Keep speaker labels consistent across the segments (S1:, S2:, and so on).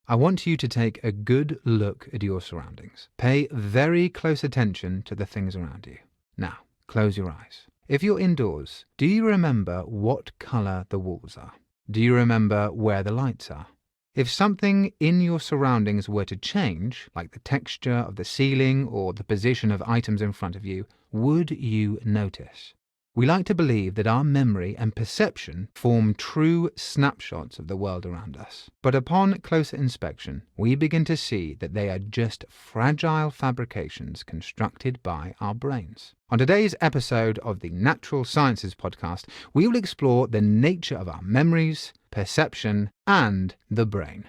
S1: I want you to take a good look at your surroundings. Pay very close attention to the things around you. Now, close your eyes. If you're indoors, do you remember what color the walls are? Do you remember where the lights are? If something in your surroundings were to change, like the texture of the ceiling or the position of items in front of you, would you notice? We like to believe that our memory and perception form true snapshots of the world around us. But upon closer inspection, we begin to see that they are just fragile fabrications constructed by our brains. On today's episode of the Natural Sciences podcast, we will explore the nature of our memories, perception, and the brain.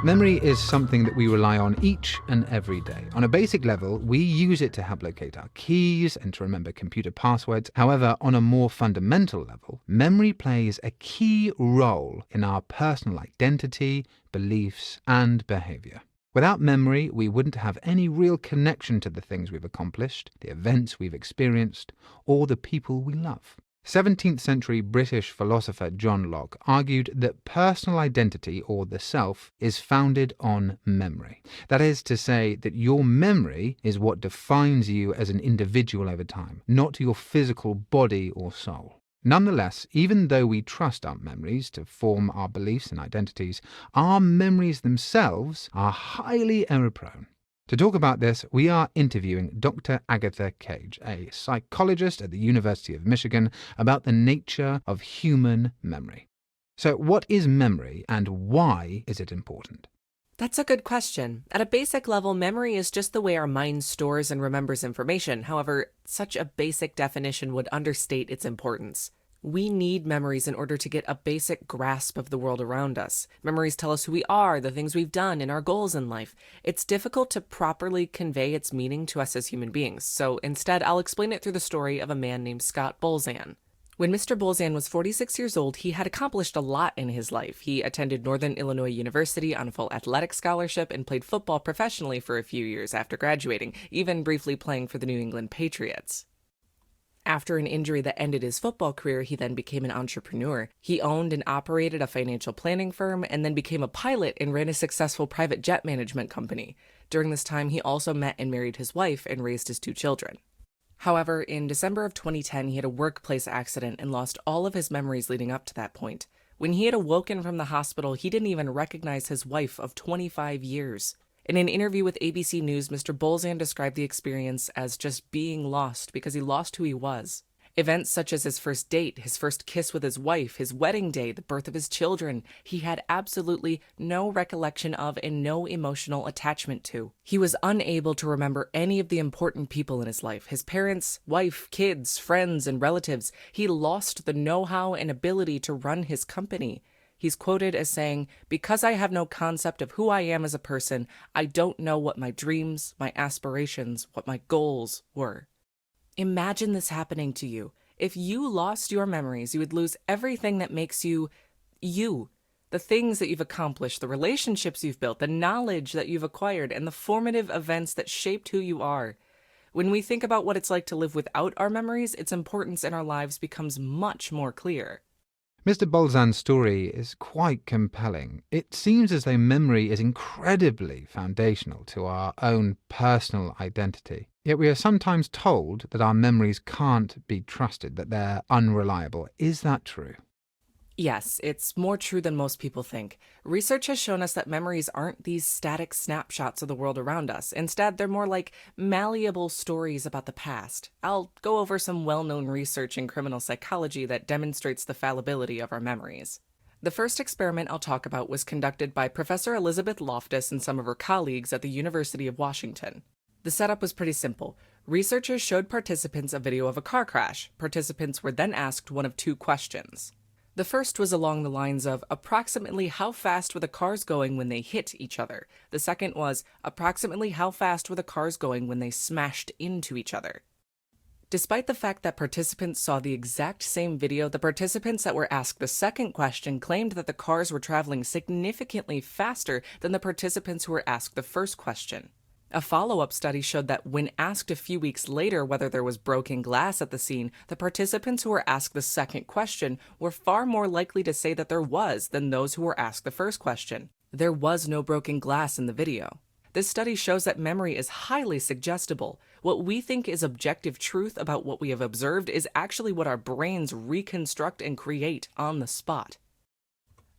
S1: Memory is something that we rely on each and every day. On a basic level, we use it to help locate our keys and to remember computer passwords. However, on a more fundamental level, memory plays a key role in our personal identity, beliefs, and behavior. Without memory, we wouldn't have any real connection to the things we've accomplished, the events we've experienced, or the people we love. 17th century British philosopher John Locke argued that personal identity, or the self, is founded on memory. That is to say that your memory is what defines you as an individual over time, not your physical body or soul. Nonetheless, even though we trust our memories to form our beliefs and identities, our memories themselves are highly error-prone. To talk about this, we are interviewing Dr. Agatha Gage, a psychologist at the University of Michigan, about the nature of human memory. So, what is memory and why is it important?
S2: That's a good question. At a basic level, memory is just the way our mind stores and remembers information. However, such a basic definition would understate its importance. We need memories in order to get a basic grasp of the world around us. Memories tell us who we are, the things we've done, and our goals in life. It's difficult to properly convey its meaning to us as human beings, so instead I'll explain it through the story of a man named Scott Bolzan. When Mr. Bolzan was 46 years old, he had accomplished a lot in his life. He attended Northern Illinois University on a full athletic scholarship and played football professionally for a few years after graduating, even briefly playing for the New England Patriots. After an injury that ended his football career, he then became an entrepreneur. He owned and operated a financial planning firm and then became a pilot and ran a successful private jet management company. During this time, he also met and married his wife and raised his 2 children. However, in December of 2010, he had a workplace accident and lost all of his memories leading up to that point. When he had awoken from the hospital, he didn't even recognize his wife of 25 years. In an interview with ABC News, Mr. Bolzan described the experience as just being lost because he lost who he was. Events such as his first date, his first kiss with his wife, his wedding day, the birth of his children, he had absolutely no recollection of and no emotional attachment to. He was unable to remember any of the important people in his life, his parents, wife, kids, friends, and relatives. He lost the know-how and ability to run his company. He's quoted as saying, "Because I have no concept of who I am as a person, I don't know what my dreams, my aspirations, what my goals were." Imagine this happening to you. If you lost your memories, you would lose everything that makes you, you. The things that you've accomplished, the relationships you've built, the knowledge that you've acquired, and the formative events that shaped who you are. When we think about what it's like to live without our memories, its importance in our lives becomes much more clear.
S1: Mr. Bolzan's story is quite compelling. It seems as though memory is incredibly foundational to our own personal identity. Yet we are sometimes told that our memories can't be trusted, that they're unreliable. Is that true?
S2: Yes, it's more true than most people think. Research has shown us that memories aren't these static snapshots of the world around us. Instead, they're more like malleable stories about the past. I'll go over some well-known research in criminal psychology that demonstrates the fallibility of our memories. The first experiment I'll talk about was conducted by Professor Elizabeth Loftus and some of her colleagues at the University of Washington. The setup was pretty simple. Researchers showed participants a video of a car crash. Participants were then asked one of 2 questions. The first was along the lines of approximately how fast were the cars going when they hit each other. The second was approximately how fast were the cars going when they smashed into each other. Despite the fact that participants saw the exact same video, the participants that were asked the second question claimed that the cars were traveling significantly faster than the participants who were asked the first question. A follow-up study showed that when asked a few weeks later whether there was broken glass at the scene, the participants who were asked the second question were far more likely to say that there was than those who were asked the first question. There was no broken glass in the video. This study shows that memory is highly suggestible. What we think is objective truth about what we have observed is actually what our brains reconstruct and create on the spot.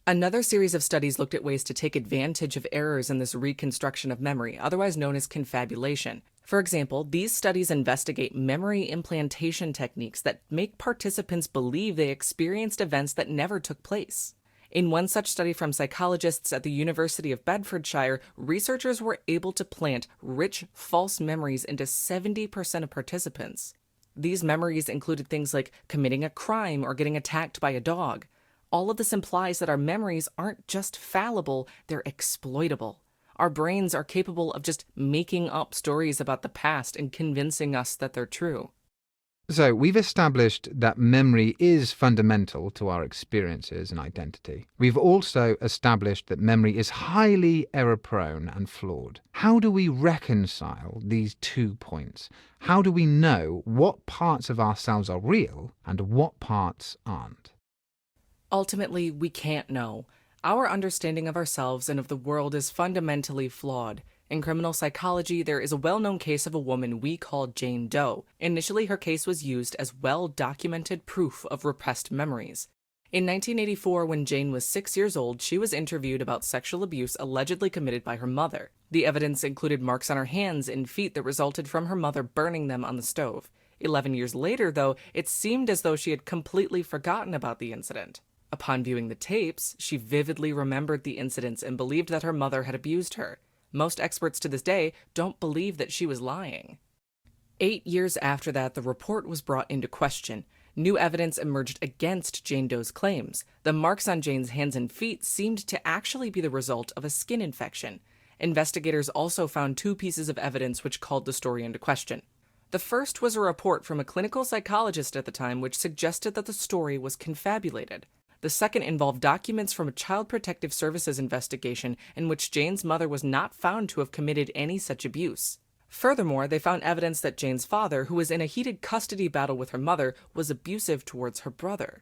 S2: Another series of studies looked at ways to take advantage of errors in this reconstruction of memory, otherwise known as confabulation. For example, these studies investigate memory implantation techniques that make participants believe they experienced events that never took place. In one such study from psychologists at the University of Bedfordshire, researchers were able to plant rich, false memories into 70% of participants. These memories included things like committing a crime or getting attacked by a dog. All of this implies that our memories aren't just fallible, they're exploitable. Our brains are capable of just making up stories about the past and convincing us that they're true.
S1: So we've established that memory is fundamental to our experiences and identity. We've also established that memory is highly error-prone and flawed. How do we reconcile these 2 points? How do we know what parts of ourselves are real and what parts aren't?
S2: Ultimately, we can't know. Our understanding of ourselves and of the world is fundamentally flawed. In criminal psychology, there is a well-known case of a woman we call Jane Doe. Initially, her case was used as well-documented proof of repressed memories. In 1984, when Jane was 6 years old, she was interviewed about sexual abuse allegedly committed by her mother. The evidence included marks on her hands and feet that resulted from her mother burning them on the stove. 11 years later, though, it seemed as though she had completely forgotten about the incident. Upon viewing the tapes, she vividly remembered the incidents and believed that her mother had abused her. Most experts to this day don't believe that she was lying. 8 years after that, the report was brought into question. New evidence emerged against Jane Doe's claims. The marks on Jane's hands and feet seemed to actually be the result of a skin infection. Investigators also found 2 pieces of evidence which called the story into question. The first was a report from a clinical psychologist at the time which suggested that the story was confabulated. The second involved documents from a Child Protective Services investigation in which Jane's mother was not found to have committed any such abuse. Furthermore, they found evidence that Jane's father, who was in a heated custody battle with her mother, was abusive towards her brother.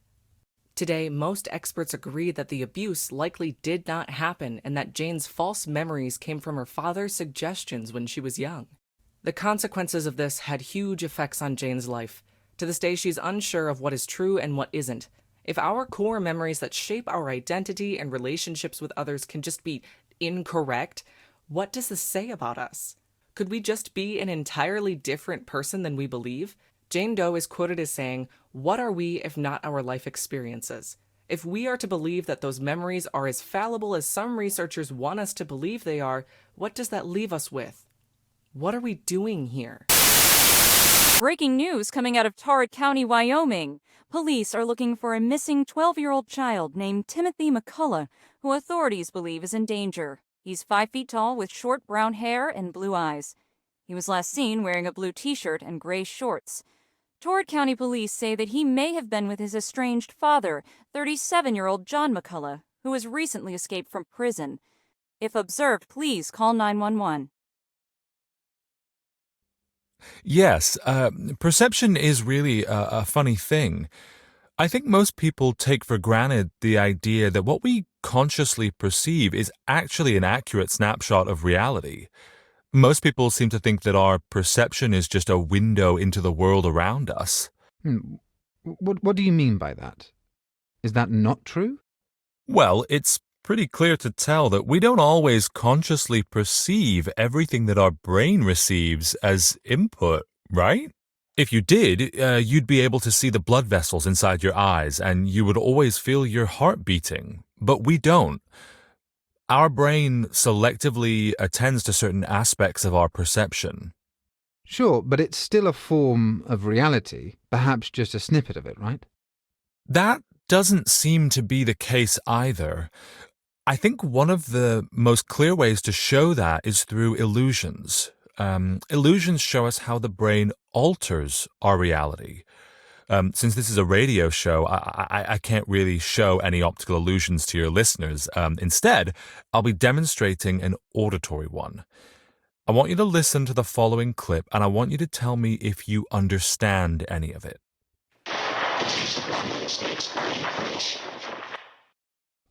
S2: Today, most experts agree that the abuse likely did not happen and that Jane's false memories came from her father's suggestions when she was young. The consequences of this had huge effects on Jane's life. To this day, she's unsure of what is true and what isn't. If our core memories that shape our identity and relationships with others can just be incorrect, what does this say about us? Could we just be an entirely different person than we believe? Jane Doe is quoted as saying, "What are we if not our life experiences? If we are to believe that those memories are as fallible as some researchers want us to believe they are, what does that leave us with? What are we doing here?"
S3: Breaking news coming out of Tarrant County, Wyoming. Police are looking for a missing 12-year-old child named Timothy McCullough, who authorities believe is in danger. He's 5 feet tall with short brown hair and blue eyes. He was last seen wearing a blue t-shirt and gray shorts. Tarrant County police say that he may have been with his estranged father, 37-year-old John McCullough, who has recently escaped from prison. If observed, please call 911.
S4: Yes, perception is really a funny thing. I think most people take for granted the idea that what we consciously perceive is actually an accurate snapshot of reality. Most people seem to think that our perception is just a window into the world around us.
S1: What do you mean by that? Is that not true?
S4: Well, it's pretty clear to tell that we don't always consciously perceive everything that our brain receives as input, right? If you did, you'd be able to see the blood vessels inside your eyes, and you would always feel your heart beating. But we don't. Our brain selectively attends to certain aspects of our perception.
S1: Sure, but it's still a form of reality, perhaps just a snippet of it, right?
S4: That doesn't seem to be the case either. I think one of the most clear ways to show that is through illusions. Illusions show us how the brain alters our reality. Since this is a radio show, I can't really show any optical illusions to your listeners. Instead, I'll be demonstrating an auditory one. I want you to listen to the following clip, and I want you to tell me if you understand any of it.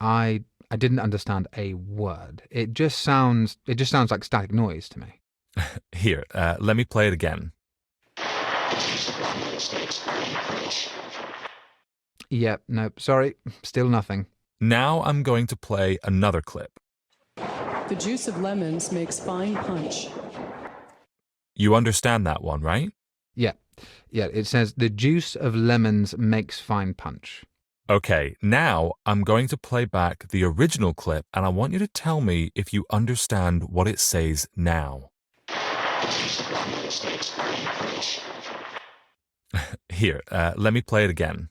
S1: I didn't understand a word. It just sounds like static noise to me.
S4: Here, let me play it again.
S1: Yep, nope, sorry, still nothing.
S4: Now I'm going to play another clip.
S5: The juice of lemons makes fine punch.
S4: You understand that one, right?
S1: Yeah, it says the juice of lemons makes fine punch.
S4: Okay, now I'm going to play back the original clip, and I want you to tell me if you understand what it says now. Here, let me play it again.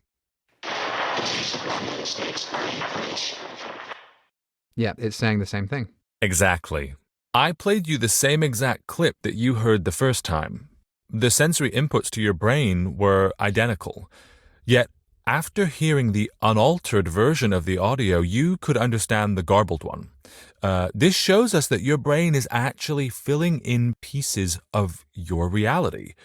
S1: Yeah, it's saying the same thing.
S4: Exactly. I played you the same exact clip that you heard the first time. The sensory inputs to your brain were identical. Yet, after hearing the unaltered version of the audio, you could understand the garbled one. This shows us that your brain is actually filling in pieces of your reality.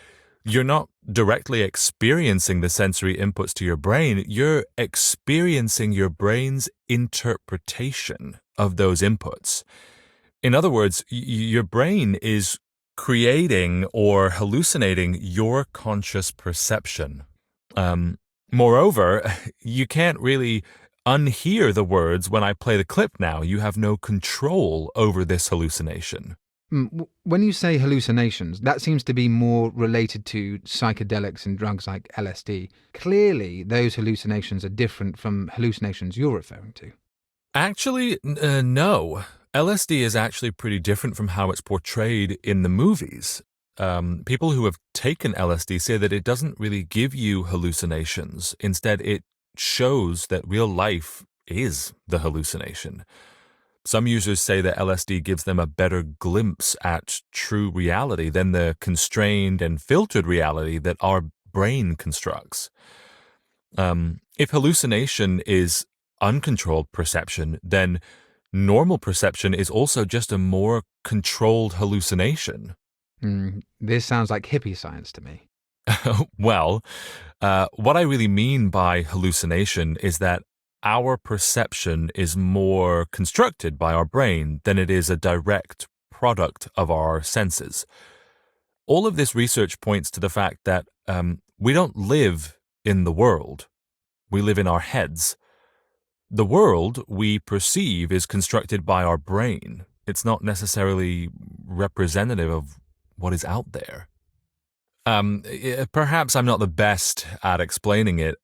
S4: You're not directly experiencing the sensory inputs to your brain, you're experiencing your brain's interpretation of those inputs. In other words, your brain is creating or hallucinating your conscious perception. Moreover, you can't really unhear the words when I play the clip now. You have no control over this hallucination.
S1: When you say hallucinations, that seems to be more related to psychedelics and drugs like LSD. Clearly, those hallucinations are different from hallucinations you're referring to.
S4: Actually, no. LSD is actually pretty different from how it's portrayed in the movies. People who have taken LSD say that it doesn't really give you hallucinations. Instead, it shows that real life is the hallucination. Some users say that LSD gives them a better glimpse at true reality than the constrained and filtered reality that our brain constructs. If hallucination is uncontrolled perception, then normal perception is also just a more controlled hallucination.
S1: This sounds like hippie science to me.
S4: Well, what I really mean by hallucination is that our perception is more constructed by our brain than it is a direct product of our senses. All of this research points to the fact that we don't live in the world. We live in our heads. The world we perceive is constructed by our brain. It's not necessarily representative of what is out there. Perhaps I'm not the best at explaining it,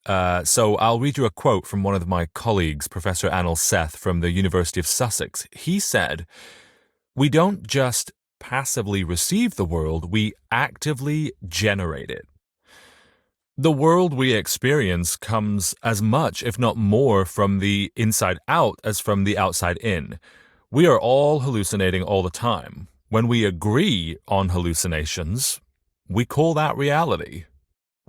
S4: so I'll read you a quote from one of my colleagues, Professor Anil Seth from the University of Sussex. He said, "We don't just passively receive the world, we actively generate it. The world we experience comes as much, if not more, from the inside out as from the outside in. We are all hallucinating all the time. When we agree on hallucinations, we call that reality."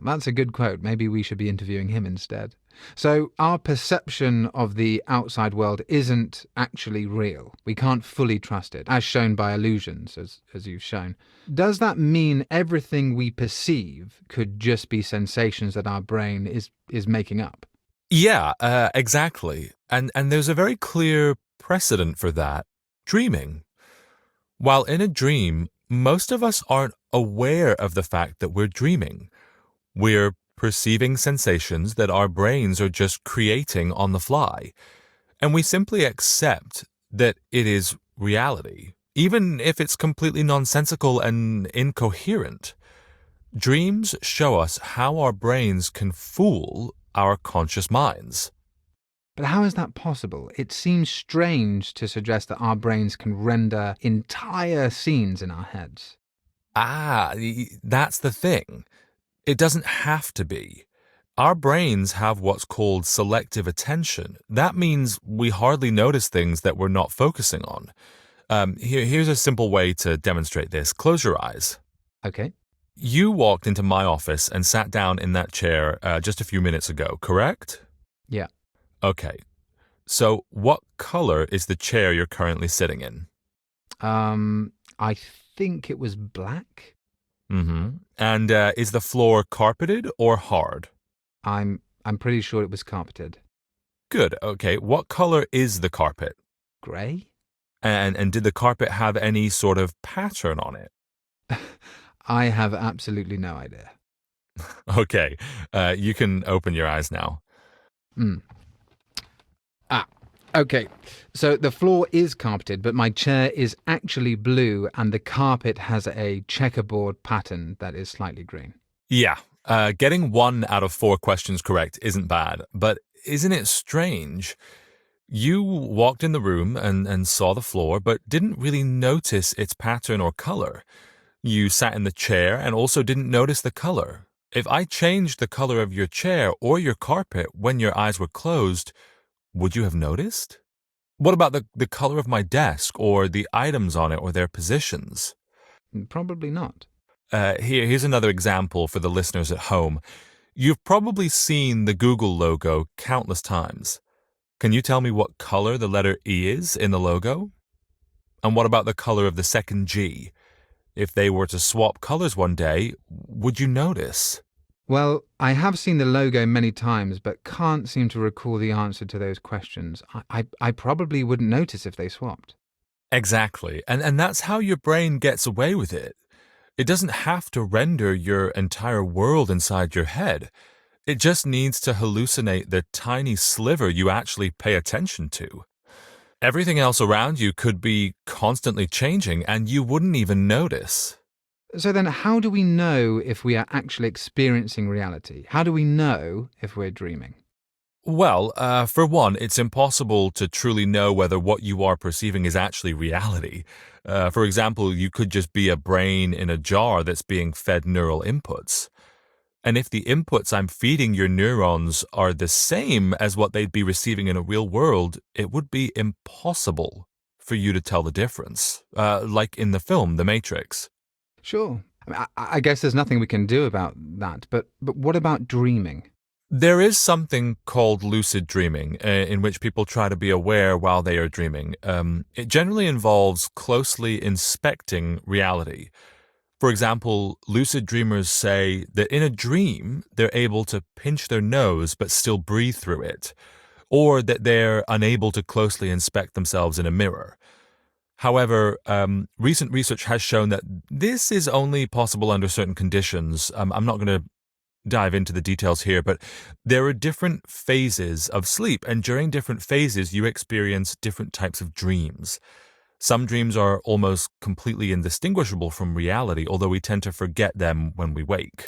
S1: That's a good quote. Maybe we should be interviewing him instead. So our perception of the outside world isn't actually real. We can't fully trust it, as shown by illusions, as you've shown. Does that mean everything we perceive could just be sensations that our brain is making up?
S4: Yeah, exactly. And there's a very clear precedent for that. Dreaming. While in a dream, most of us aren't aware of the fact that we're dreaming. We're perceiving sensations that our brains are just creating on the fly, and we simply accept that it is reality, even if it's completely nonsensical and incoherent. Dreams show us how our brains can fool our conscious minds.
S1: But how is that possible? It seems strange to suggest that our brains can render entire scenes in our heads.
S4: That's the thing. It doesn't have to be. Our brains have what's called selective attention. That means we hardly notice things that we're not focusing on. Here's a simple way to demonstrate this. Close your eyes.
S1: Okay.
S4: You walked into my office and sat down in that chair just a few minutes ago, correct?
S1: Yeah.
S4: Okay. So what color is the chair you're currently sitting in?
S1: I think it was black.
S4: Mm-hmm. And is the floor carpeted or hard?
S1: I'm pretty sure it was carpeted.
S4: Good. Okay. What color is the carpet?
S1: Grey?
S4: And did the carpet have any sort of pattern on it?
S1: I have absolutely no idea.
S4: Okay. You can open your eyes now.
S1: Okay, so the floor is carpeted, but my chair is actually blue and the carpet has a checkerboard pattern that is slightly green.
S4: Yeah. Getting 1 out of 4 questions correct isn't bad, but isn't it strange? You walked in the room and saw the floor, but didn't really notice its pattern or color. You sat in the chair and also didn't notice the color. If I changed the color of your chair or your carpet when your eyes were closed, would you have noticed? What about the color of my desk or the items on it or their positions?
S1: Probably not.
S4: Here's another example for the listeners at home. You've probably seen the Google logo countless times. Can you tell me what color the letter E is in the logo? And what about the color of the second G? If they were to swap colors one day, would you notice?
S1: Well, I have seen the logo many times, but can't seem to recall the answer to those questions. I probably wouldn't notice if they swapped.
S4: Exactly. And that's how your brain gets away with it. It doesn't have to render your entire world inside your head. It just needs to hallucinate the tiny sliver you actually pay attention to. Everything else around you could be constantly changing and you wouldn't even notice.
S1: So then how do we know if we are actually experiencing reality? How do we know if we're dreaming?
S4: Well, for one, it's impossible to truly know whether what you are perceiving is actually reality. For example, you could just be a brain in a jar that's being fed neural inputs. And if the inputs I'm feeding your neurons are the same as what they'd be receiving in a real world, it would be impossible for you to tell the difference, like in the film The Matrix.
S1: Sure. I guess there's nothing we can do about that, but what about dreaming?
S4: There is something called lucid dreaming, in which people try to be aware while they are dreaming. It generally involves closely inspecting reality. For example, lucid dreamers say that in a dream, they're able to pinch their nose but still breathe through it, or that they're unable to closely inspect themselves in a mirror. However, recent research has shown that this is only possible under certain conditions. I'm not going to dive into the details here, but there are different phases of sleep, and during different phases, you experience different types of dreams. Some dreams are almost completely indistinguishable from reality, although we tend to forget them when we wake.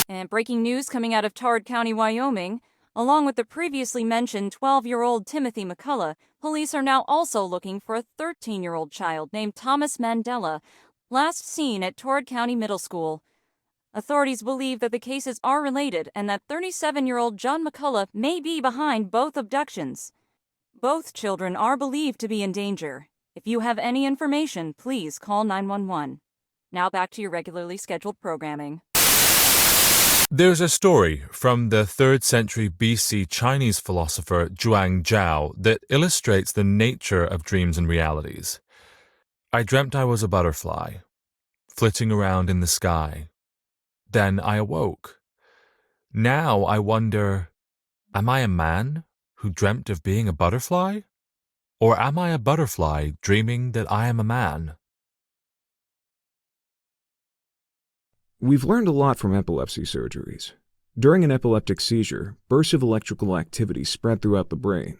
S3: And breaking news coming out of Tarrant County, Wyoming. Along with the previously mentioned 12-year-old Timothy McCullough, police are now also looking for a 13-year-old child named Thomas Mandela, last seen at Tarrant County Middle School. Authorities believe that the cases are related and that 37-year-old John McCullough may be behind both abductions. Both children are believed to be in danger. If you have any information, please call 911. Now back to your regularly scheduled programming.
S4: There's a story from the 3rd century BC Chinese philosopher Zhuang Zhao that illustrates the nature of dreams and realities. I dreamt I was a butterfly, flitting around in the sky. Then I awoke. Now I wonder, am I a man who dreamt of being a butterfly? Or am I a butterfly dreaming that I am a man?
S6: We've learned a lot from epilepsy surgeries. During an epileptic seizure, bursts of electrical activity spread throughout the brain.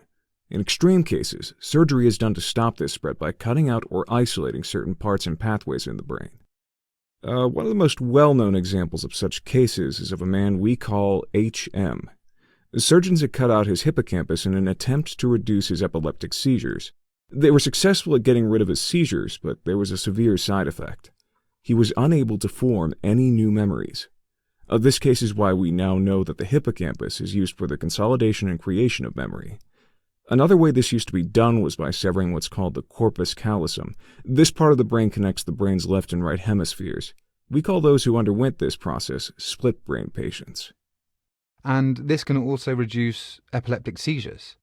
S6: In extreme cases, surgery is done to stop this spread by cutting out or isolating certain parts and pathways in the brain. One of the most well-known examples of such cases is of a man we call HM. Surgeons had cut out his hippocampus in an attempt to reduce his epileptic seizures. They were successful at getting rid of his seizures, but there was a severe side effect. He was unable to form any new memories. This case is why we now know that the hippocampus is used for the consolidation and creation of memory. Another way this used to be done was by severing what's called the corpus callosum. This part of the brain connects the brain's left and right hemispheres. We call those who underwent this process split brain patients.
S1: And this can also reduce epileptic seizures.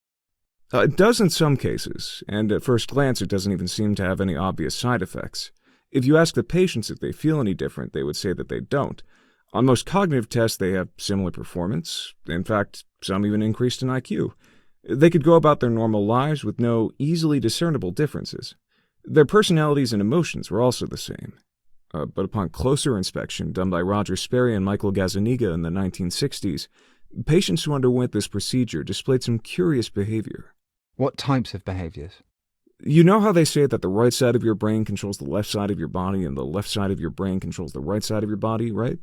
S6: It does in some cases, and at first glance it doesn't even seem to have any obvious side effects. If you ask the patients if they feel any different, they would say that they don't. On most cognitive tests, they have similar performance. In fact, some even increased in IQ. They could go about their normal lives with no easily discernible differences. Their personalities and emotions were also the same. But upon closer inspection, done by Roger Sperry and Michael Gazzaniga in the 1960s, patients who underwent this procedure displayed some curious behavior.
S1: What types of behaviors?
S6: You know how they say that the right side of your brain controls the left side of your body and the left side of your brain controls the right side of your body, right?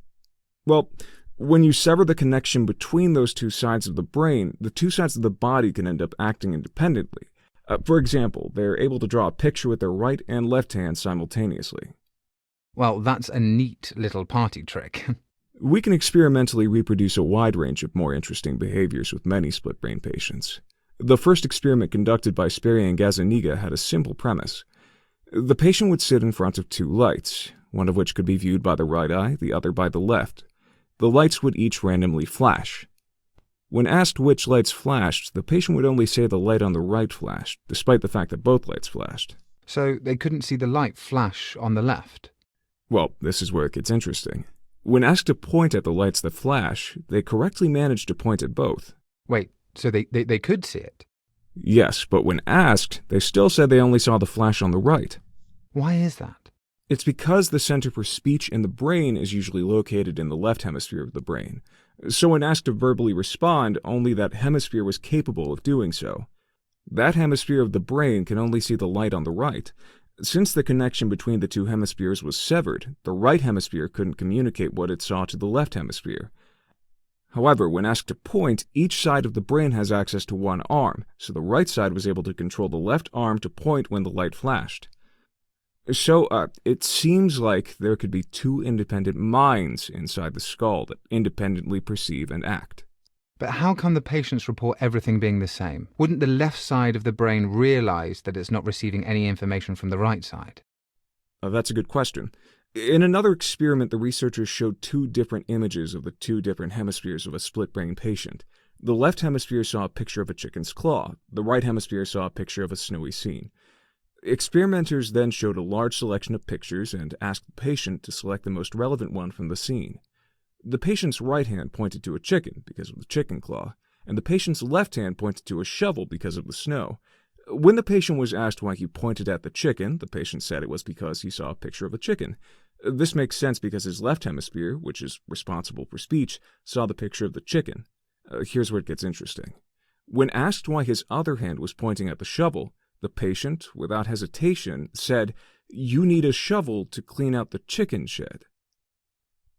S6: Well, when you sever the connection between those two sides of the brain, the two sides of the body can end up acting independently. For example, they're able to draw a picture with their right and left hand simultaneously.
S1: Well, that's a neat little party trick.
S6: We can experimentally reproduce a wide range of more interesting behaviors with many split-brain patients. The first experiment conducted by Sperry and Gazzaniga had a simple premise. The patient would sit in front of two lights, one of which could be viewed by the right eye, the other by the left. The lights would each randomly flash. When asked which lights flashed, the patient would only say the light on the right flashed, despite the fact that both lights flashed.
S1: So they couldn't see the light flash on the left?
S6: Well, this is where it gets interesting. When asked to point at the lights that flash, they correctly managed to point at both.
S1: Wait, so they could see it?
S6: Yes, but when asked, they still said they only saw the flash on the right.
S1: Why is that?
S6: It's because the center for speech in the brain is usually located in the left hemisphere of the brain. So when asked to verbally respond, only that hemisphere was capable of doing so. That hemisphere of the brain can only see the light on the right. Since the connection between the two hemispheres was severed, the right hemisphere couldn't communicate what it saw to the left hemisphere. However, when asked to point, each side of the brain has access to one arm, so the right side was able to control the left arm to point when the light flashed. So, it seems like there could be two independent minds inside the skull that independently perceive and act.
S1: But how come the patients report everything being the same? Wouldn't the left side of the brain realize that it's not receiving any information from the right side?
S6: That's a good question. In another experiment, the researchers showed two different images of the two different hemispheres of a split-brain patient. The left hemisphere saw a picture of a chicken's claw. The right hemisphere saw a picture of a snowy scene. Experimenters then showed a large selection of pictures and asked the patient to select the most relevant one from the scene. The patient's right hand pointed to a chicken because of the chicken claw, and the patient's left hand pointed to a shovel because of the snow. When the patient was asked why he pointed at the chicken, the patient said it was because he saw a picture of a chicken. This makes sense because his left hemisphere, which is responsible for speech, saw the picture of the chicken. Here's where it gets interesting. When asked why his other hand was pointing at the shovel, the patient, without hesitation, said, "You need a shovel to clean out the chicken shed."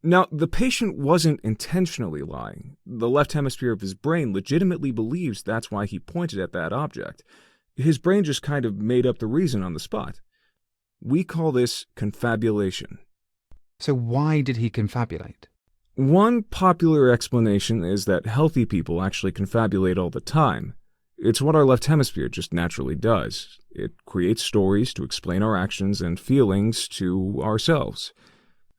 S6: Now, the patient wasn't intentionally lying. The left hemisphere of his brain legitimately believes that's why he pointed at that object. His brain just kind of made up the reason on the spot. We call this confabulation.
S1: So why did he confabulate?
S6: One popular explanation is that healthy people actually confabulate all the time. It's what our left hemisphere just naturally does. It creates stories to explain our actions and feelings to ourselves.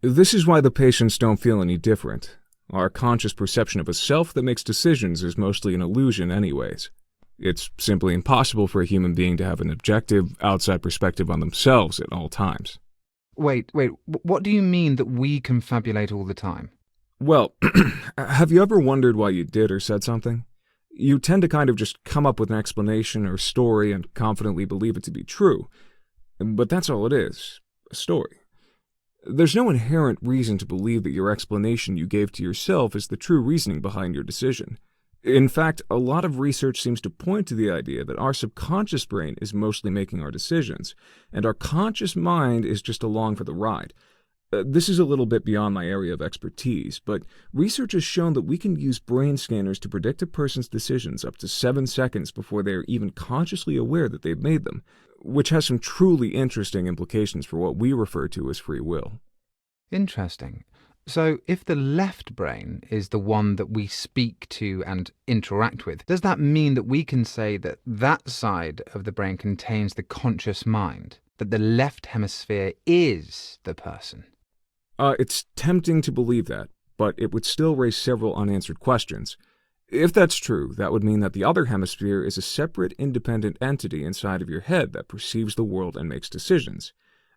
S6: This is why the patients don't feel any different. Our conscious perception of a self that makes decisions is mostly an illusion anyways. It's simply impossible for a human being to have an objective, outside perspective on themselves at all times.
S1: Wait, what do you mean that we confabulate all the time?
S6: Well, have you ever wondered why you did or said something? You tend to kind of just come up with an explanation or story and confidently believe it to be true. But that's all it is, a story. There's no inherent reason to believe that your explanation you gave to yourself is the true reasoning behind your decision. In fact, a lot of research seems to point to the idea that our subconscious brain is mostly making our decisions, and our conscious mind is just along for the ride. This is a little bit beyond my area of expertise, but research has shown that we can use brain scanners to predict a person's decisions up to 7 seconds before they are even consciously aware that they've made them, which has some truly interesting implications for what we refer to as free will.
S1: Interesting. So if the left brain is the one that we speak to and interact with, does that mean that we can say that that side of the brain contains the conscious mind, that the left hemisphere is the person?
S6: It's tempting to believe that, but it would still raise several unanswered questions. If that's true, that would mean that the other hemisphere is a separate, independent entity inside of your head that perceives the world and makes decisions.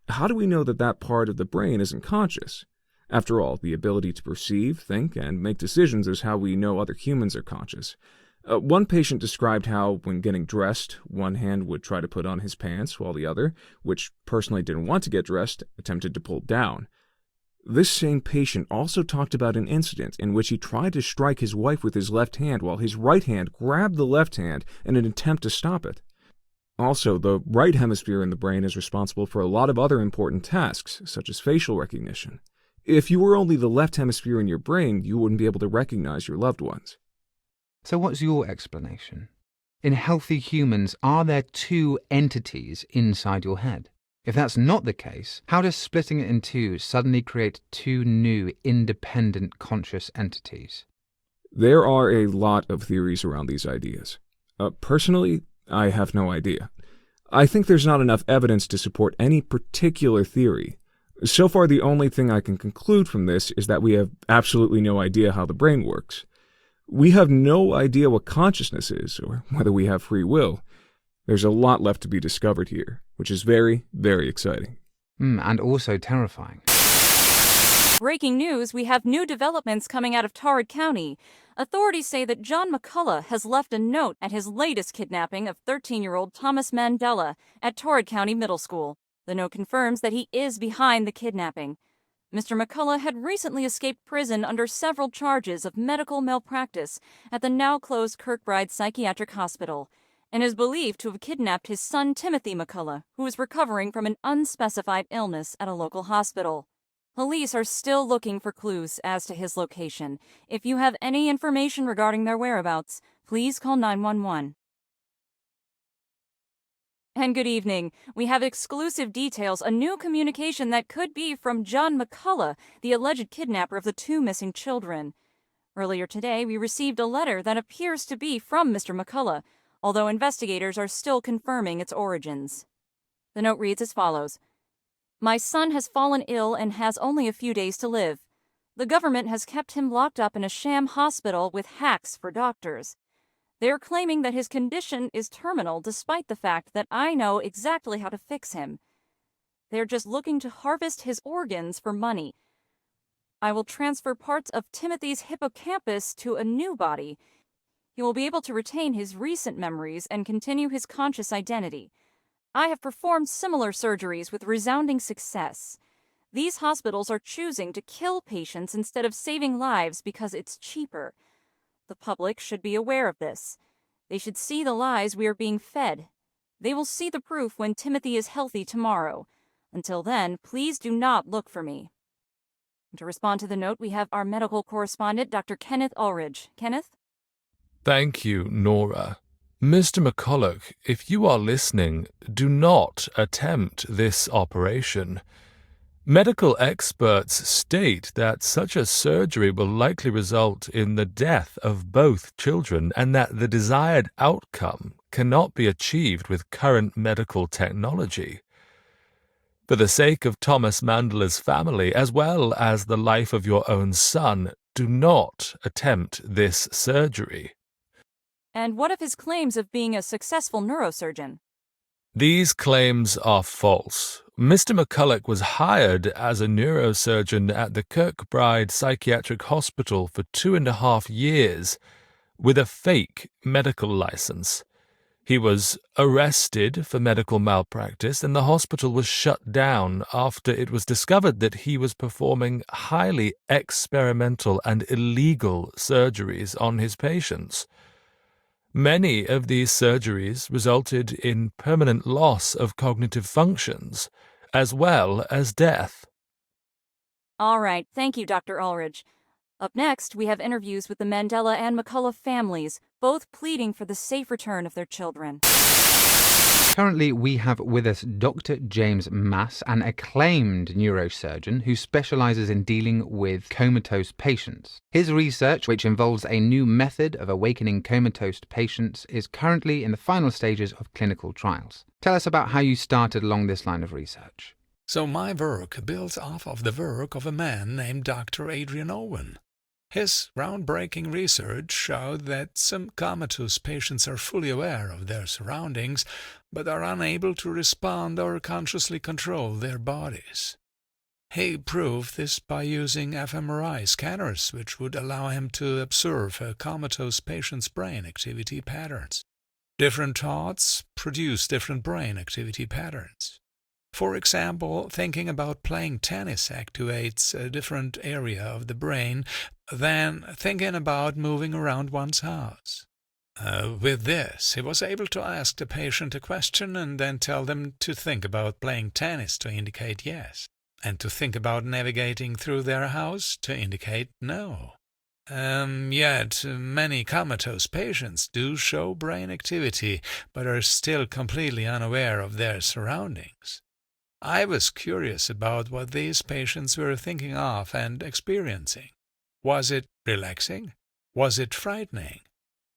S6: How do we know that that part of the brain isn't conscious? After all, the ability to perceive, think, and make decisions is how we know other humans are conscious. One patient described how, when getting dressed, one hand would try to put on his pants while the other, which personally didn't want to get dressed, attempted to pull down. This same patient also talked about an incident in which he tried to strike his wife with his left hand while his right hand grabbed the left hand in an attempt to stop it. Also, the right hemisphere in the brain is responsible for a lot of other important tasks, such as facial recognition. If you were only the left hemisphere in your brain, you wouldn't be able to recognize your loved ones.
S1: So what's your explanation? In healthy humans, are there two entities inside your head? If that's not the case, how does splitting it in two suddenly create two new, independent conscious entities?
S6: There are a lot of theories around these ideas. Personally, I have no idea. I think there's not enough evidence to support any particular theory. So far, the only thing I can conclude from this is that we have absolutely no idea how the brain works. We have no idea what consciousness is, or whether we have free will. There's a lot left to be discovered here, which is very, very exciting.
S1: And also terrifying.
S3: Breaking news, we have new developments coming out of Torrid County. Authorities say that John McCullough has left a note at his latest kidnapping of 13-year-old Thomas Mandela at Torrid County Middle School. The note confirms that he is behind the kidnapping. Mr. McCullough had recently escaped prison under several charges of medical malpractice at the now-closed Kirkbride Psychiatric Hospital, and is believed to have kidnapped his son Timothy McCullough, who is recovering from an unspecified illness at a local hospital. Police are still looking for clues as to his location. If you have any information regarding their whereabouts, please call 911. And good evening. We have exclusive details, a new communication that could be from John McCullough, the alleged kidnapper of the two missing children. Earlier today, we received a letter that appears to be from Mr. McCullough, although investigators are still confirming its origins. The note reads as follows. My son has fallen ill and has only a few days to live. The government has kept him locked up in a sham hospital with hacks for doctors. They are claiming that his condition is terminal despite the fact that I know exactly how to fix him. They are just looking to harvest his organs for money. I will transfer parts of Timothy's hippocampus to a new body. He will be able to retain his recent memories and continue his conscious identity. I have performed similar surgeries with resounding success. These hospitals are choosing to kill patients instead of saving lives because it's cheaper. The public should be aware of this. They should see the lies we are being fed. They will see the proof when Timothy is healthy tomorrow. Until then, please do not look for me. And to respond to the note, we have our medical correspondent, Dr. Kenneth Ulridge. Kenneth?
S4: Thank you, Nora. Mr. McCullough, if you are listening, do not attempt this operation. Medical experts state that such a surgery will likely result in the death of both children and that the desired outcome cannot be achieved with current medical technology. For the sake of Thomas Mandela's family, as well as the life of your own son, do not attempt this surgery.
S3: And what of his claims of being a successful neurosurgeon?
S4: These claims are false. Mr. McCullough was hired as a neurosurgeon at the Kirkbride Psychiatric Hospital for 2.5 years with a fake medical license. He was arrested for medical malpractice and the hospital was shut down after it was discovered that he was performing highly experimental and illegal surgeries on his patients. Many of these surgeries resulted in permanent loss of cognitive functions, as well as death.
S3: All right, thank you, Dr. Ulridge. Up next, we have interviews with the Mandela and McCullough families, both pleading for the safe return of their children.
S1: Currently, we have with us Dr. James Mass, an acclaimed neurosurgeon who specializes in dealing with comatose patients. His research, which involves a new method of awakening comatose patients, is currently in the final stages of clinical trials. Tell us about how you started along this line of research.
S7: So my work builds off of the work of a man named Dr. Adrian Owen. His groundbreaking research showed that some comatose patients are fully aware of their surroundings, but are unable to respond or consciously control their bodies. He proved this by using fMRI scanners, which would allow him to observe a comatose patient's brain activity patterns. Different thoughts produce different brain activity patterns. For example, thinking about playing tennis activates a different area of the brain than thinking about moving around one's house. With this, he was able to ask the patient a question and then tell them to think about playing tennis to indicate yes, and to think about navigating through their house to indicate no. Yet many comatose patients do show brain activity, but are still completely unaware of their surroundings. I was curious about what these patients were thinking of and experiencing. Was it relaxing? Was it frightening?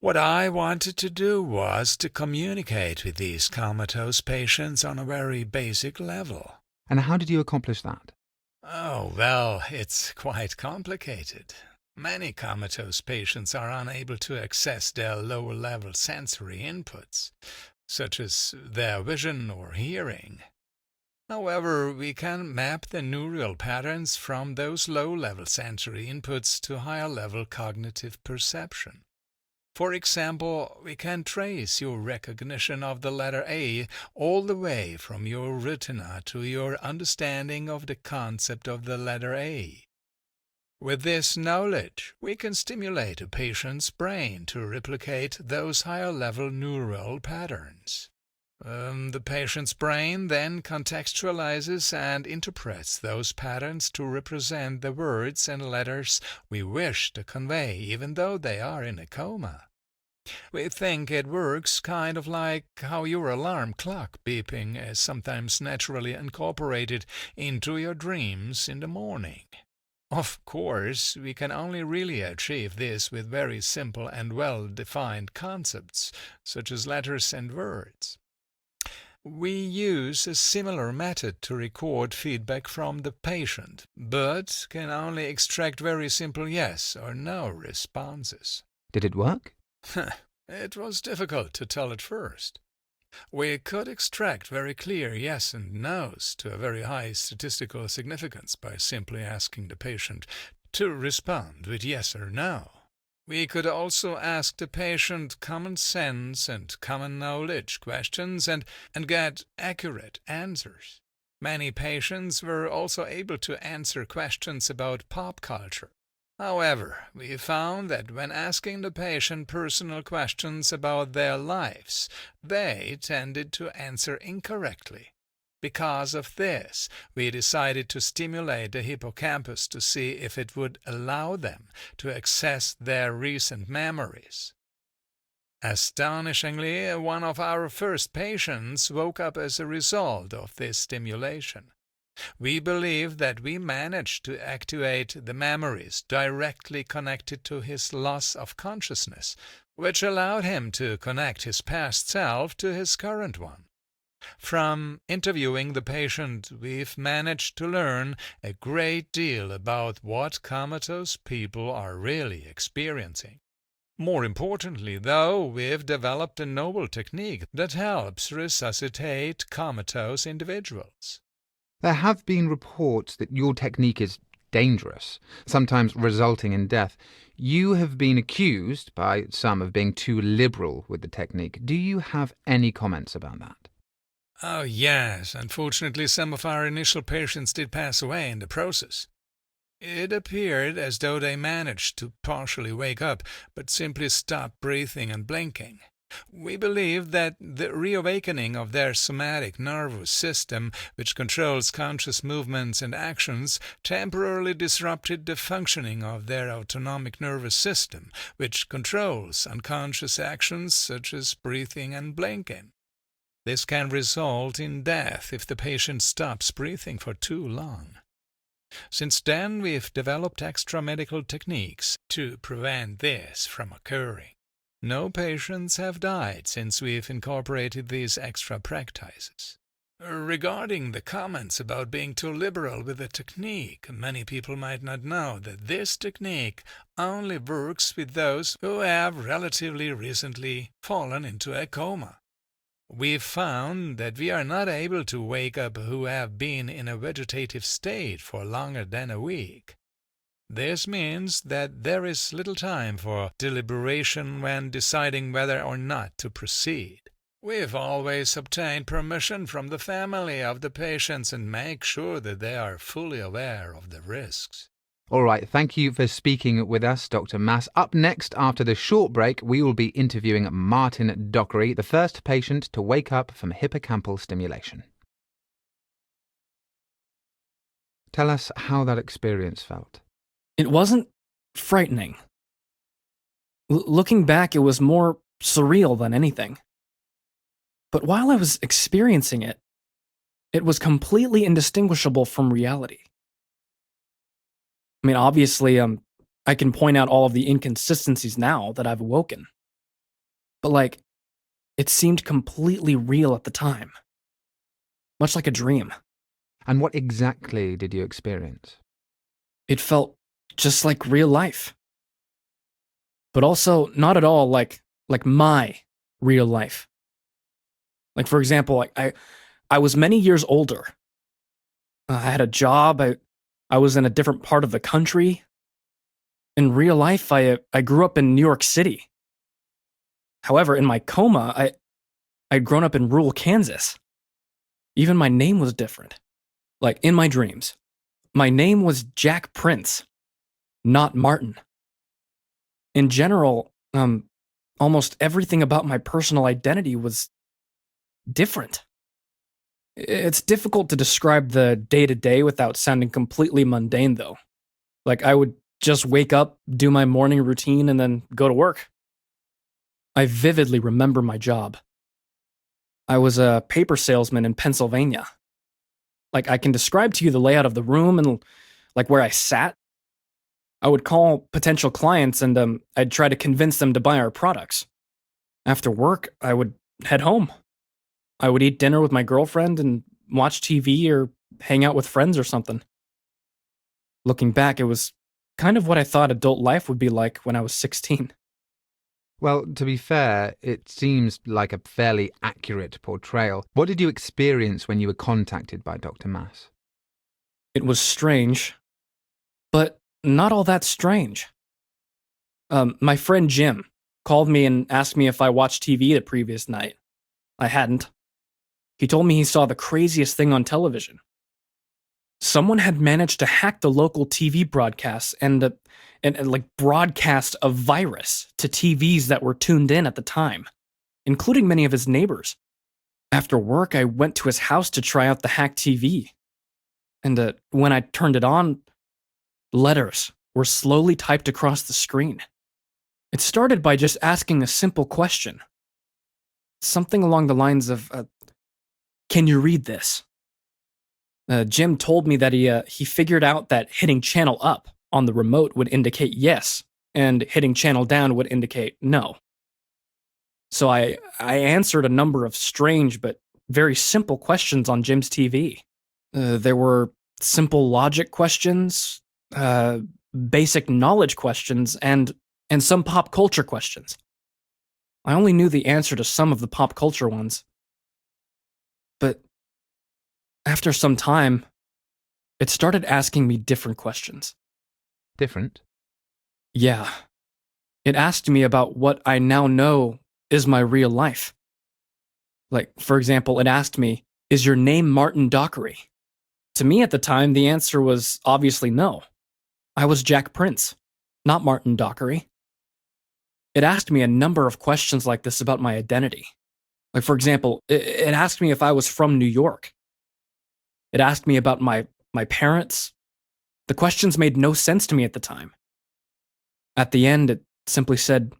S7: What I wanted to do was to communicate with these comatose patients on a very basic level.
S1: And how did you accomplish that?
S7: Oh, well, it's quite complicated. Many comatose patients are unable to access their lower-level sensory inputs, such as their vision or hearing. However, we can map the neural patterns from those low-level sensory inputs to higher-level cognitive perception. For example, we can trace your recognition of the letter A all the way from your retina to your understanding of the concept of the letter A. With this knowledge, we can stimulate a patient's brain to replicate those higher-level neural patterns. The patient's brain then contextualizes and interprets those patterns to represent the words and letters we wish to convey, even though they are in a coma. We think it works kind of like how your alarm clock beeping is sometimes naturally incorporated into your dreams in the morning. Of course, we can only really achieve this with very simple and well-defined concepts, such as letters and words. We use a similar method to record feedback from the patient, but can only extract very simple yes or no responses.
S1: Did it work?
S7: It was difficult to tell at first. We could extract very clear yes and no's to a very high statistical significance by simply asking the patient to respond with yes or no. We could also ask the patient common sense and common knowledge questions and get accurate answers. Many patients were also able to answer questions about pop culture. However, we found that when asking the patient personal questions about their lives, they tended to answer incorrectly. Because of this, we decided to stimulate the hippocampus to see if it would allow them to access their recent memories. Astonishingly, one of our first patients woke up as a result of this stimulation. We believe that we managed to activate the memories directly connected to his loss of consciousness, which allowed him to connect his past self to his current one. From interviewing the patient, we've managed to learn a great deal about what comatose people are really experiencing. More importantly, though, we've developed a novel technique that helps resuscitate comatose individuals.
S1: There have been reports that your technique is dangerous, sometimes resulting in death. You have been accused by some of being too liberal with the technique. Do you have any comments about that?
S7: Oh, yes. Unfortunately, some of our initial patients did pass away in the process. It appeared as though they managed to partially wake up, but simply stopped breathing and blinking. We believe that the reawakening of their somatic nervous system, which controls conscious movements and actions, temporarily disrupted the functioning of their autonomic nervous system, which controls unconscious actions such as breathing and blinking. This can result in death if the patient stops breathing for too long. Since then, we've developed extra medical techniques to prevent this from occurring. No patients have died since we've incorporated these extra practices. Regarding the comments about being too liberal with the technique, many people might not know that this technique only works with those who have relatively recently fallen into a coma. We've found that we are not able to wake up who have been in a vegetative state for longer than a week. This means that there is little time for deliberation when deciding whether or not to proceed. We've always obtained permission from the family of the patients and make sure that they are fully aware of the risks.
S1: All right, thank you for speaking with us, Dr. Mass. Up next, after the short break, we will be interviewing Martin Dockery, the first patient to wake up from hippocampal stimulation. Tell us how that experience felt.
S8: It wasn't frightening. Looking back, it was more surreal than anything. But while I was experiencing it, it was completely indistinguishable from reality. I mean, obviously, I can point out all of the inconsistencies now that I've awoken. But, it seemed completely real at the time. Much like a dream.
S1: And what exactly did you experience?
S8: It felt just like real life. But also not at all like my real life. For example, I was many years older. I had a job. I was in a different part of the country. In real life, I grew up in New York City. However, in my coma, I'd grown up in rural Kansas. Even my name was different. In my dreams, my name was Jack Prince, not Martin. In general, almost everything about my personal identity was different. It's difficult to describe the day-to-day without sounding completely mundane, though. I would just wake up, do my morning routine, and then go to work. I vividly remember my job. I was a paper salesman in Pennsylvania. I can describe to you the layout of the room and, where I sat. I would call potential clients and I'd try to convince them to buy our products. After work, I would head home. I would eat dinner with my girlfriend and watch TV or hang out with friends or something. Looking back, it was kind of what I thought adult life would be like when I was 16.
S1: Well, to be fair, it seems like a fairly accurate portrayal. What did you experience when you were contacted by Dr. Mass?
S8: It was strange, but not all that strange. My friend Jim called me and asked me if I watched TV the previous night. I hadn't. He told me he saw the craziest thing on television. Someone had managed to hack the local TV broadcasts and broadcast a virus to TVs that were tuned in at the time, including many of his neighbors. After work, I went to his house to try out the hacked TV. And when I turned it on, letters were slowly typed across the screen. It started by just asking a simple question. Something along the lines of, can you read this? Jim told me that he figured out that hitting channel up on the remote would indicate yes, and hitting channel down would indicate no. So I answered a number of strange but very simple questions on Jim's TV. There were simple logic questions, basic knowledge questions, and some pop culture questions. I only knew the answer to some of the pop culture ones. But after some time, it started asking me different questions.
S1: Different?
S8: Yeah. It asked me about what I now know is my real life. For example, it asked me, is your name Martin Dockery? To me at the time, the answer was obviously no. I was Jack Prince, not Martin Dockery. It asked me a number of questions like this about my identity. For example, it asked me if I was from New York. It asked me about my parents. The questions made no sense to me at the time. At the end, it simply said,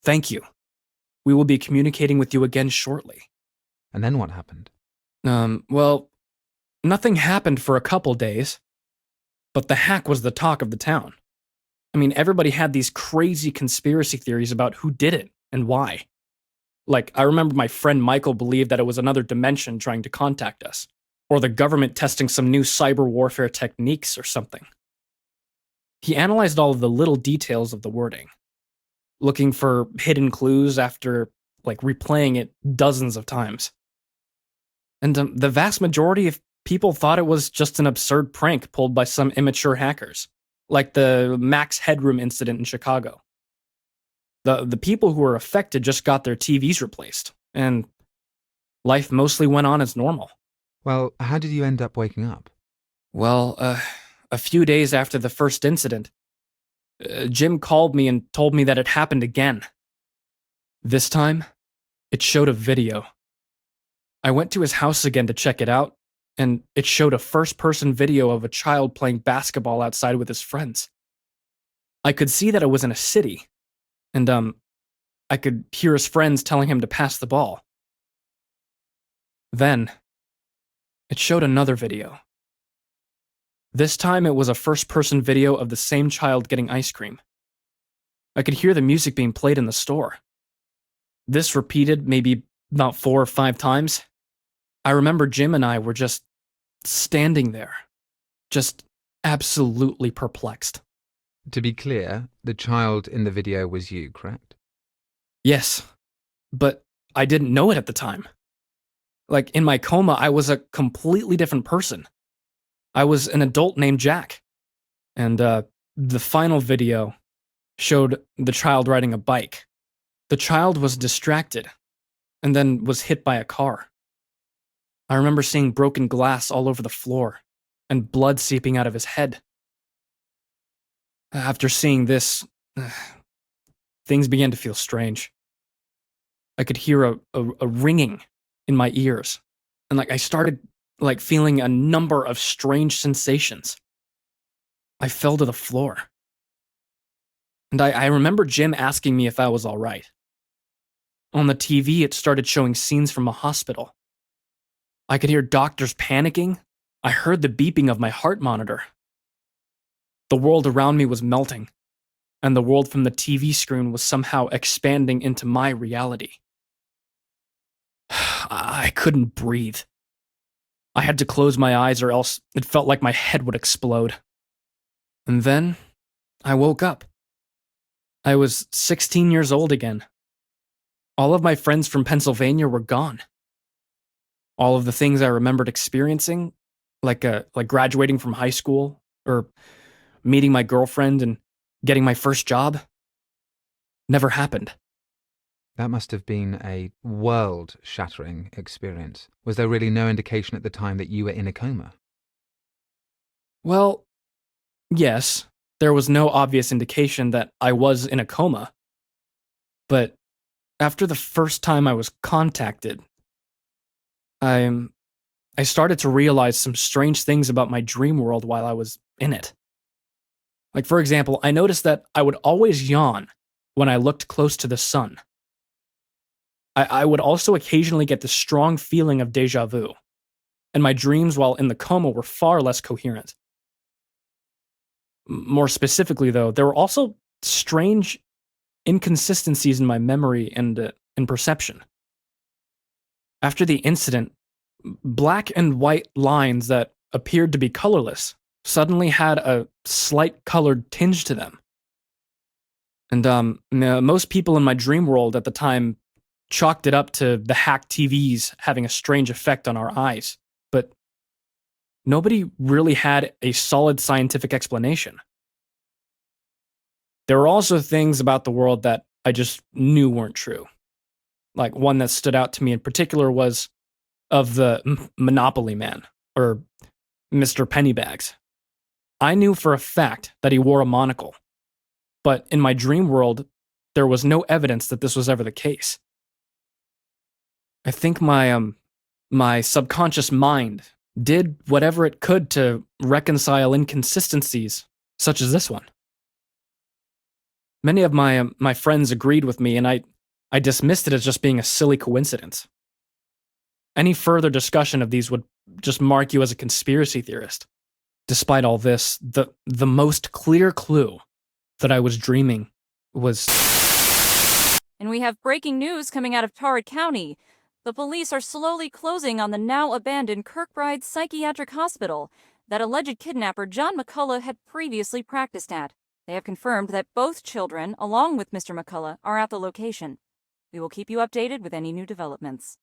S8: "Thank you. We will be communicating with you again shortly."
S1: And then what happened?
S8: Well, nothing happened for a couple days, but the hack was the talk of the town. I mean, everybody had these crazy conspiracy theories about who did it and why. Like, I remember my friend Michael believed that it was another dimension trying to contact us, or the government testing some new cyber warfare techniques or something. He analyzed all of the little details of the wording, looking for hidden clues after, replaying it dozens of times. And the vast majority of people thought it was just an absurd prank pulled by some immature hackers, like the Max Headroom incident in Chicago. The people who were affected just got their TVs replaced, and life mostly went on as normal.
S1: Well, how did you end up waking up?
S8: Well, a few days after the first incident, Jim called me and told me that it happened again. This time, it showed a video. I went to his house again to check it out, and it showed a first-person video of a child playing basketball outside with his friends. I could see that it was in a city, and I could hear his friends telling him to pass the ball. Then, it showed another video. This time it was a first-person video of the same child getting ice cream. I could hear the music being played in the store. This repeated maybe about 4 or 5 times. I remember Jim and I were just standing there, just absolutely perplexed.
S1: To be clear, the child in the video was you, correct?
S8: Yes, but I didn't know it at the time. Like, in my coma, I was a completely different person. I was an adult named Jack. And the final video showed the child riding a bike. The child was distracted and then was hit by a car. I remember seeing broken glass all over the floor and blood seeping out of his head. After seeing this, things began to feel strange. I could hear a ringing in my ears, and I started feeling a number of strange sensations. I fell to the floor. And I remember Jim asking me if I was all right. On the TV, it started showing scenes from a hospital. I could hear doctors panicking. I heard the beeping of my heart monitor. The world around me was melting, and the world from the TV screen was somehow expanding into my reality. I couldn't breathe. I had to close my eyes or else it felt like my head would explode. And then I woke up. I was 16 years old again. All of my friends from Pennsylvania were gone. All of the things I remembered experiencing, like graduating from high school or meeting my girlfriend and getting my first job, never happened.
S1: That must have been a world-shattering experience. Was there really no indication at the time that you were in a coma?
S8: Well, yes, there was no obvious indication that I was in a coma. But after the first time I was contacted, I started to realize some strange things about my dream world while I was in it. Like, for example, I noticed that I would always yawn when I looked close to the sun. I would also occasionally get this strong feeling of déjà vu, and my dreams while in the coma were far less coherent. More specifically, though, there were also strange inconsistencies in my memory and in perception. After the incident, black and white lines that appeared to be colorless suddenly had a slight colored tinge to them. And most people in my dream world at the time chalked it up to the hacked TVs having a strange effect on our eyes, but nobody really had a solid scientific explanation. There were also things about the world that I just knew weren't true. Like, one that stood out to me in particular was of the Monopoly Man, or Mr. Pennybags. I knew for a fact that he wore a monocle, but in my dream world, there was no evidence that this was ever the case. I think my subconscious mind did whatever it could to reconcile inconsistencies such as this one. Many of my friends agreed with me, and I dismissed it as just being a silly coincidence. Any further discussion of these would just mark you as a conspiracy theorist. Despite all this, the most clear clue that I was dreaming was
S3: And we have breaking news coming out of Tarrant County. The police are slowly closing on the now abandoned Kirkbride Psychiatric Hospital that alleged kidnapper John McCullough had previously practiced at. They have confirmed that both children, along with Mr. McCullough, are at the location. We will keep you updated with any new developments.